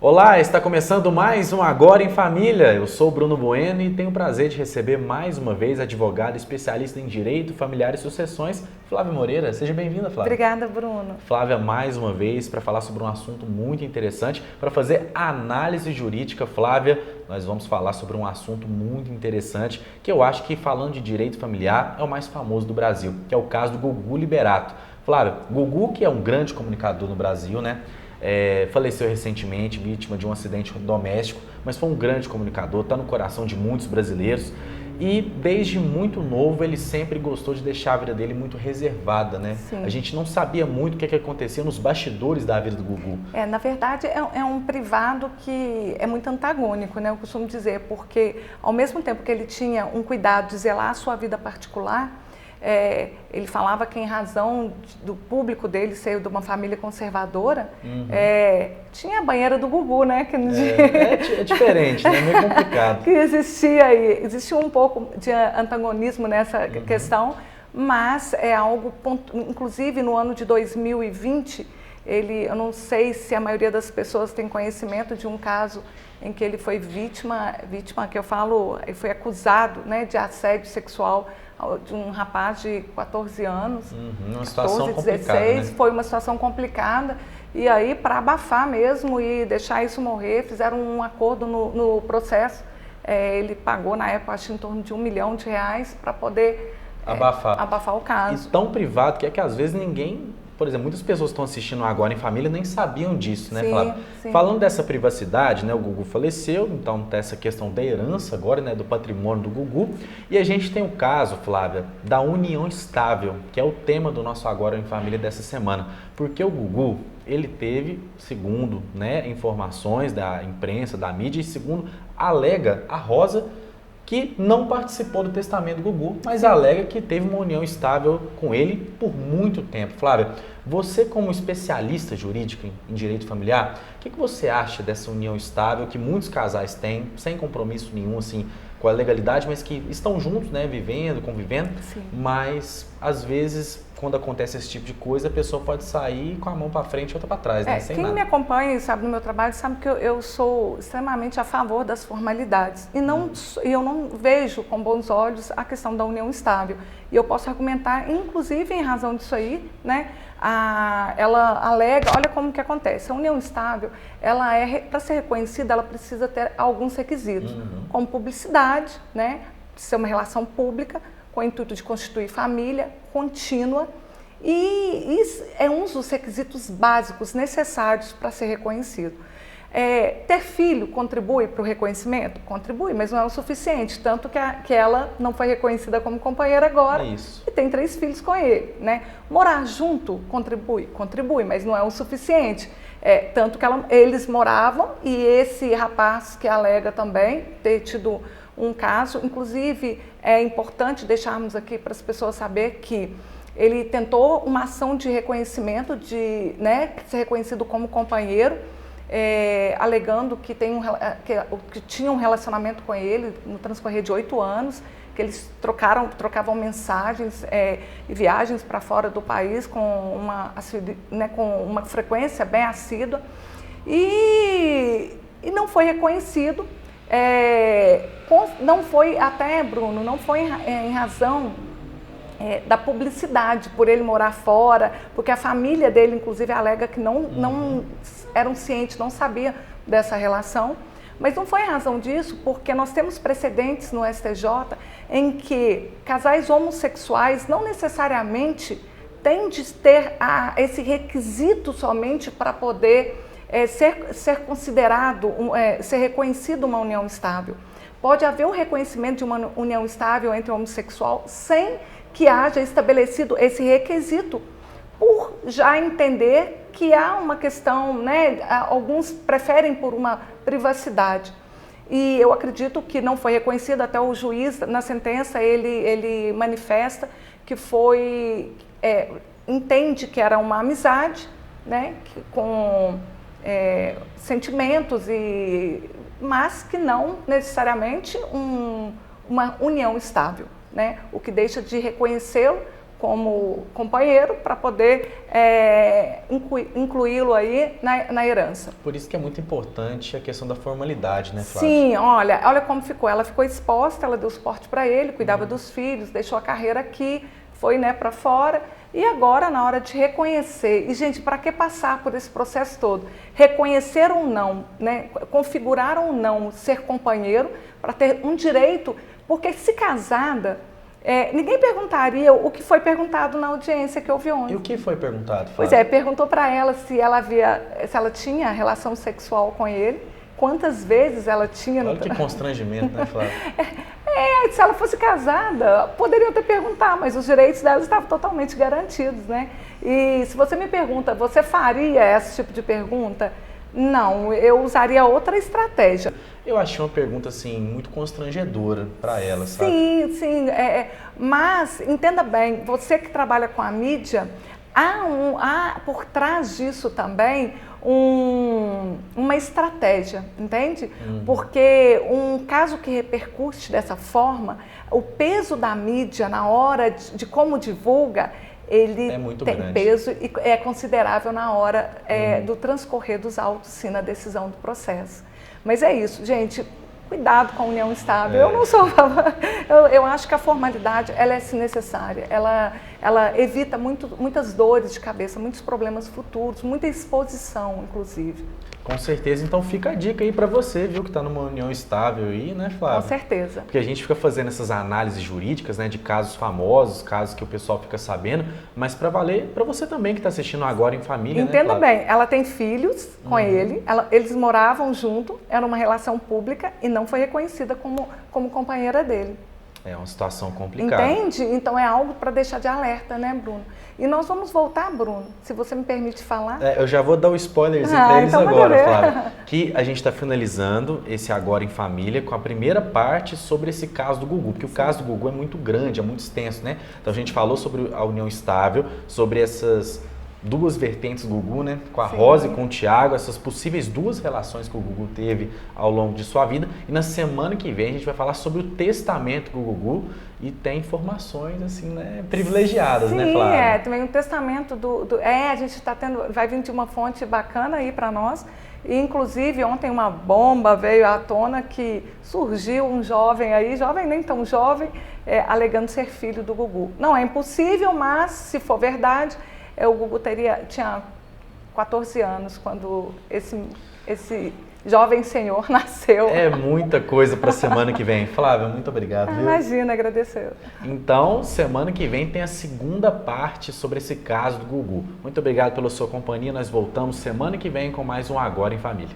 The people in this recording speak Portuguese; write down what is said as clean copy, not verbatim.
Olá, está começando mais um Agora em Família. Eu sou o Bruno Bueno e tenho o prazer de receber mais uma vez a advogada especialista em Direito, Familiar e Sucessões, Flávia Moreira. Seja bem-vinda, Flávia. Obrigada, Bruno. Flávia, mais uma vez, para falar sobre um assunto muito interessante. Para fazer análise jurídica, Flávia, nós vamos falar sobre um assunto muito interessante, que eu acho que, falando de direito familiar, é o mais famoso do Brasil, que é o caso do Gugu Liberato. Flávia, Gugu, que é um grande comunicador no Brasil, né? Faleceu recentemente, vítima de um acidente doméstico, mas foi um grande comunicador, está no coração de muitos brasileiros e desde muito novo ele sempre gostou de deixar a vida dele muito reservada, né? Sim. A gente não sabia muito o que acontecia nos bastidores da vida do Gugu. Na verdade, é um privado que é muito antagônico, né? Eu costumo dizer, porque ao mesmo tempo que ele tinha um cuidado de zelar a sua vida particular, ele falava que em razão do público dele ser de uma família conservadora, tinha a banheira do Gugu, né? Que é diferente, né? É meio complicado. Que existia um pouco de antagonismo nessa questão, mas é algo, inclusive no ano de 2020, eu não sei se a maioria das pessoas tem conhecimento de um caso em que ele foi vítima que eu falo, ele foi acusado, né, de assédio sexual de um rapaz de 14 anos, uma situação 14, 16, complicada, né? Foi uma situação complicada, e aí para abafar mesmo e deixar isso morrer, fizeram um acordo no processo, ele pagou na época acho em torno de R$1 milhão para poder abafar o caso. E tão privado que é que às vezes ninguém... Por exemplo, muitas pessoas que estão assistindo Agora em Família nem sabiam disso, né, Flávia? Sim. Falando dessa privacidade, né, o Gugu faleceu, então tem essa questão da herança agora, né, do patrimônio do Gugu. E a gente tem o caso, Flávia, da união estável, que é o tema do nosso Agora em Família dessa semana. Porque o Gugu, ele teve, segundo, né, informações da imprensa, da mídia, e segundo alega a Rosa, que não participou do testamento do Gugu, mas alega que teve uma união estável com ele por muito tempo. Flávia, você como especialista jurídico em direito familiar, o que você acha dessa união estável que muitos casais têm, sem compromisso nenhum, assim, com a legalidade, mas que estão juntos, né, vivendo, convivendo, Sim. Mas às vezes, quando acontece esse tipo de coisa, a pessoa pode sair com a mão para frente e outra para trás, né, sem quem nada. me acompanha e sabe do meu trabalho sabe que eu sou extremamente a favor das formalidades e eu não vejo com bons olhos a questão da união estável. E eu posso argumentar, inclusive em razão disso aí, né? Ela alega, olha como que acontece, a união estável, para ser reconhecida, ela precisa ter alguns requisitos, como publicidade, né? Ser uma relação pública, com o intuito de constituir família contínua, e isso é um dos requisitos básicos necessários para ser reconhecido. Ter filho contribui para o reconhecimento? Contribui, mas não é o suficiente, tanto que ela não foi reconhecida como companheira agora e tem 3 filhos com ele, né? Morar junto contribui, mas não é o suficiente, tanto que eles moravam e esse rapaz que alega também ter tido um caso, inclusive é importante deixarmos aqui para as pessoas saber que ele tentou uma ação de reconhecimento, de ser reconhecido como companheiro, alegando que tinha um relacionamento com ele no transcorrer de 8 anos, que eles trocavam mensagens e viagens para fora do país com uma frequência bem assídua, e não foi reconhecido. Não foi até, Bruno, não foi em razão da publicidade, por ele morar fora, porque a família dele, inclusive, alega que não eram cientes, não sabia dessa relação, mas não foi em razão disso, porque nós temos precedentes no STJ em que casais homossexuais não necessariamente têm de ter esse requisito somente para poder ser considerado, ser reconhecido uma união estável. Pode haver o reconhecimento de uma união estável entre homossexual sem que haja estabelecido esse requisito, por já entender que há uma questão, né, alguns preferem por uma privacidade. E eu acredito que não foi reconhecido, até o juiz, na sentença, ele manifesta que entende que era uma amizade, né, com sentimentos, mas que não necessariamente uma união estável, né, o que deixa de reconhecê-lo como companheiro para poder incluí-lo aí na herança. Por isso que é muito importante a questão da formalidade, né, Flávia? Sim, olha como ficou. Ela ficou exposta, ela deu suporte para ele, cuidava dos filhos, deixou a carreira aqui, foi, né, para fora. E agora, na hora de reconhecer, e gente, para que passar por esse processo todo? Reconhecer ou não, né, configurar ou não ser companheiro para ter um direito, porque se casada, ninguém perguntaria o que foi perguntado na audiência que houve ontem. E o que foi perguntado, Flávia? Pois é, perguntou para ela se ela tinha relação sexual com ele, quantas vezes ela tinha... Olha que constrangimento, né, Flávia? Se ela fosse casada, poderia até perguntar, mas os direitos dela estavam totalmente garantidos, né? E se você me pergunta, você faria esse tipo de pergunta? Não, eu usaria outra estratégia. Eu achei uma pergunta, assim, muito constrangedora para ela, sabe? Sim, mas entenda bem, você que trabalha com a mídia, há por trás disso também uma estratégia, entende? Porque um caso que repercute dessa forma, o peso da mídia na hora de como divulga, ele tem grande. peso e é considerável na hora do transcorrer dos autos, sim, na decisão do processo. Mas é isso, gente. Cuidado com a união estável. Eu não sou... eu acho que a formalidade, ela é sim necessária. Ela evita muitas dores de cabeça, muitos problemas futuros, muita exposição, inclusive. Com certeza. Então fica a dica aí para você, viu, que está numa união estável aí, né, Flávia? Com certeza. Porque a gente fica fazendo essas análises jurídicas, né, de casos famosos, casos que o pessoal fica sabendo, mas para valer para você também que está assistindo Agora em Família, Entenda né, bem, ela tem filhos com ele, eles moravam junto, era uma relação pública e não foi reconhecida como companheira dele. É uma situação complicada. Entende? Então é algo para deixar de alerta, né, Bruno? E nós vamos voltar, Bruno, se você me permite falar. Eu já vou dar o spoilerzinho para eles então agora, Flávia. Que a gente está finalizando esse Agora em Família com a primeira parte sobre esse caso do Gugu, porque o caso do Gugu é muito grande, é muito extenso, né? Então a gente falou sobre a união estável, sobre essas duas vertentes do Gugu, né? Com a Rosa e com o Thiago, essas possíveis duas relações que o Gugu teve ao longo de sua vida. E na semana que vem a gente vai falar sobre o testamento do Gugu e tem informações, assim, né, privilegiadas, né, Flávia? Sim, também um testamento a gente está tendo, vai vir de uma fonte bacana aí para nós. E, inclusive, ontem uma bomba veio à tona que surgiu um jovem aí, jovem nem tão jovem, alegando ser filho do Gugu. Não é impossível, mas se for verdade, o Gugu tinha 14 anos quando esse jovem senhor nasceu. É muita coisa para a semana que vem. Flávia, muito obrigado. Viu? Imagina, agradecer. Então, semana que vem tem a segunda parte sobre esse caso do Gugu. Muito obrigado pela sua companhia. Nós voltamos semana que vem com mais um Agora em Família.